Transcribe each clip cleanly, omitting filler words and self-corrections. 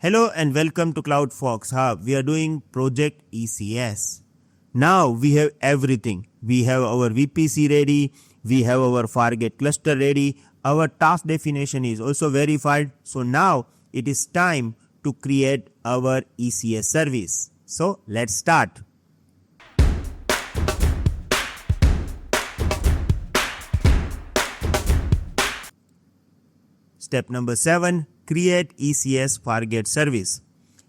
Hello and welcome to CloudFolks HUB. We are doing Project ECS. Now we have everything. We have our VPC ready. We have our Fargate cluster ready. Our task definition is also verified. So now it is time to create our ECS service. So let's start. Step number 7. Create ECS Fargate Service.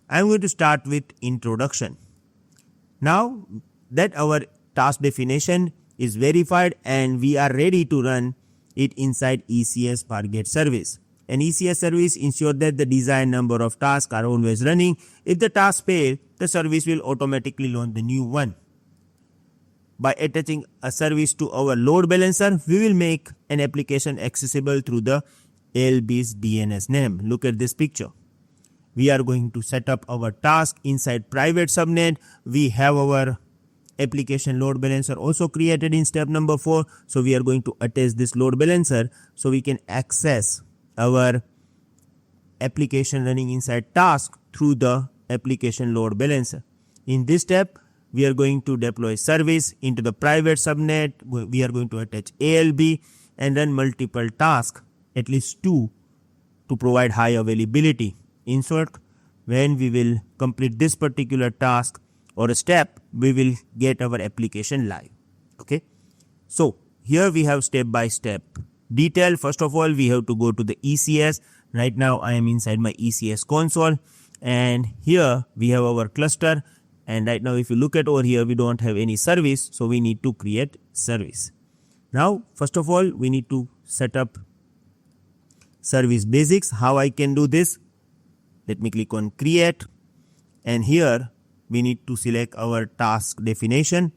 I am going to start with introduction. Now that our task definition is verified and we are ready to run it inside ECS Fargate Service. An ECS service ensures that the desired number of tasks are always running. If the task fails, the service will automatically launch the new one. By attaching a service to our load balancer, we will make an application accessible through the ALB's DNS name. Look at this picture. We are going to set up our task inside private subnet. We have our application load balancer also created in step number 4. So we are going to attach this load balancer so we can access our application running inside task through the application load balancer. In this step, we are going to deploy service into the private subnet. We are going to attach ALB and run multiple tasks, at least 2, to provide high availability. In short, when we will complete this particular task or a step, we will get our application live. Okay. So here we have step by step detail. First of all, we have to go to the ECS. Right now I am inside my ECS console and here we have our cluster. And right now if you look at over here, we don't have any service. So we need to create service. Now, first of all, we need to set up service basics. How I can do this? Let me click on create and here we need to select our task definition.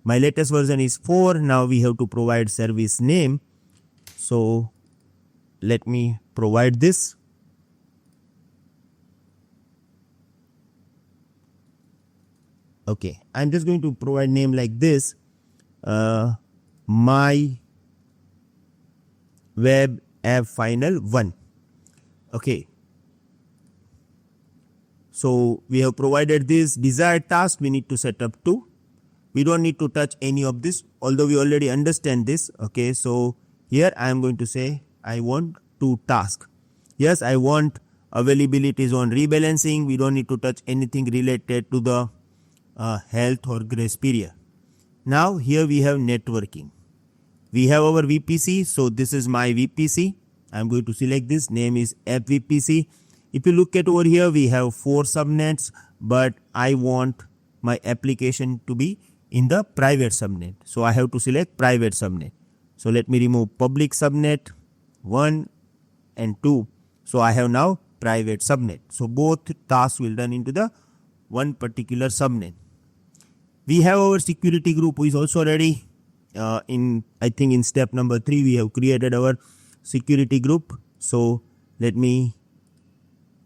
My latest version is 4. Now we have to provide service name. So let me provide this. Okay, I'm just going to provide name like this. My web app final 1. Okay. So we have provided this desired task. We need to set up 2. We don't need to touch any of this, although we already understand this. Okay. So here I am going to say I want 2 tasks. Yes, I want availability zone rebalancing. We don't need to touch anything related to the health or grace period. Now here we have networking. We have our VPC. So this is my VPC. I'm going to select this. Name is app VPC. If you look at over here, we have 4 subnets, but I want my application to be in the private subnet. So I have to select private subnet. So let me remove public subnet 1 and 2. So I have now private subnet. So both tasks will run into the one particular subnet. We have our security group who is also ready. I think in step number 3, we have created our security group. So let me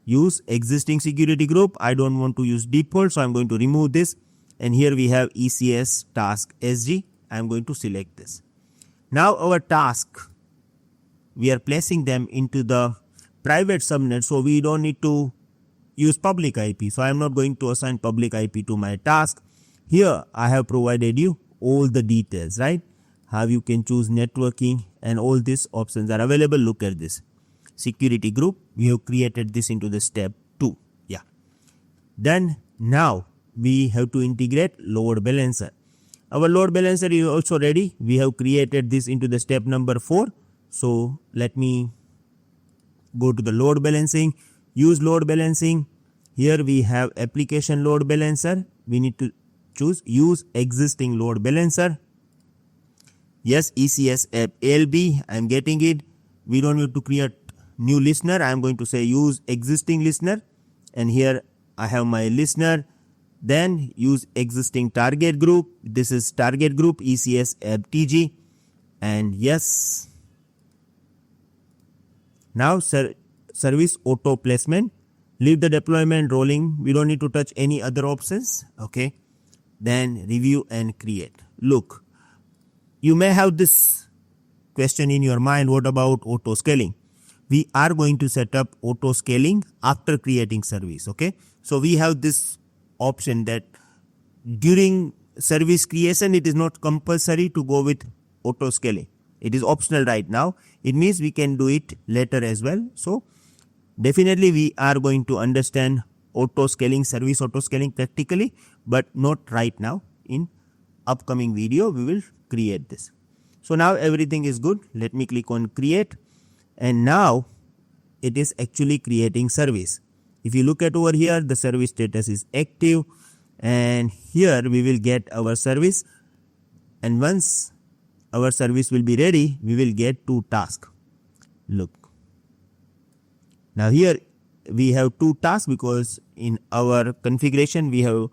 use existing security group. I don't want to use default, so I'm going to remove this. And here we have ECS task SG. I'm going to select this. Now our task, we are placing them into the private subnet, so we don't need to use public IP. So I'm not going to assign public IP to my task. Here I have provided you all the details, right? How you can choose networking and all these options are available. Look at this. Security group, we have created this into the step 2. Yeah. Then now we have to integrate load balancer. Our load balancer is also ready. We have created this into the step number 4. So let me go to the load balancing, use load balancing. Here we have application load balancer. We need to choose use existing load balancer. Yes, ECS app ALB, I am getting it. We don't need to create new listener. I am going to say use existing listener. And here I have my listener. Then use existing target group. This is target group ECS app TG. And yes. Now service auto placement. Leave the deployment rolling. We don't need to touch any other options. Okay. Then review and create. Look, you may have this question in your mind. What about auto scaling? we are going to set up auto scaling after creating service. Okay, so we have this option that during service creation it is not compulsory to go with auto scaling. It is optional right now. It means we can do it later as well. So definitely we are going to understand auto scaling, service auto scaling practically, but not right now. In upcoming video we will create this. So now everything is good. Let me click on create, and now it is actually creating service. If you look at over here, the service status is active, and here we will get our service, and once our service will be ready, we will get 2 tasks. Look, now here we have 2 tasks because in our configuration we have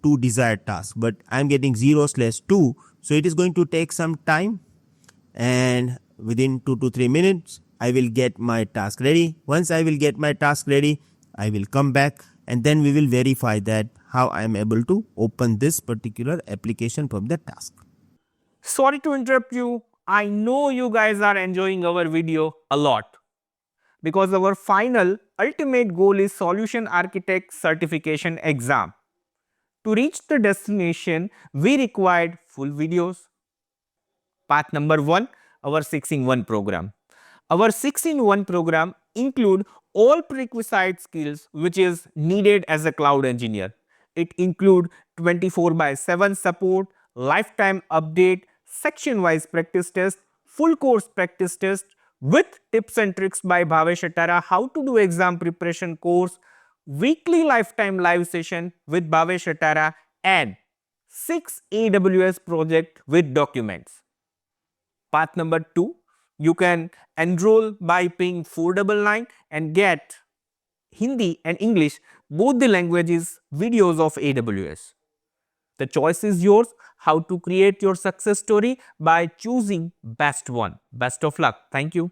2 desired tasks, but I am getting 0/2, so it is going to take some time, and within 2 to 3 minutes I will get my task ready. Once I will get my task ready, I will come back, and then we will verify that how I am able to open this particular application from the task. Sorry to interrupt you. I know you guys are enjoying our video a lot because our final ultimate goal is Solution Architect Certification exam. To reach the destination, we required full videos. Path number 1, our 6-in-1 program. Our 6-in-1 program include all prerequisite skills which is needed as a cloud engineer. It include 24/7 support, lifetime update, section-wise practice test, full course practice test with tips and tricks by Bhavesh Atara, how to do exam preparation course, weekly lifetime live session with Bhavesh Atara, and 6 AWS project with documents. Path number 2, you can enroll by paying 499 and get Hindi and English, both the languages, videos of AWS. The choice is yours how to create your success story by choosing best one. Best of luck. Thank you.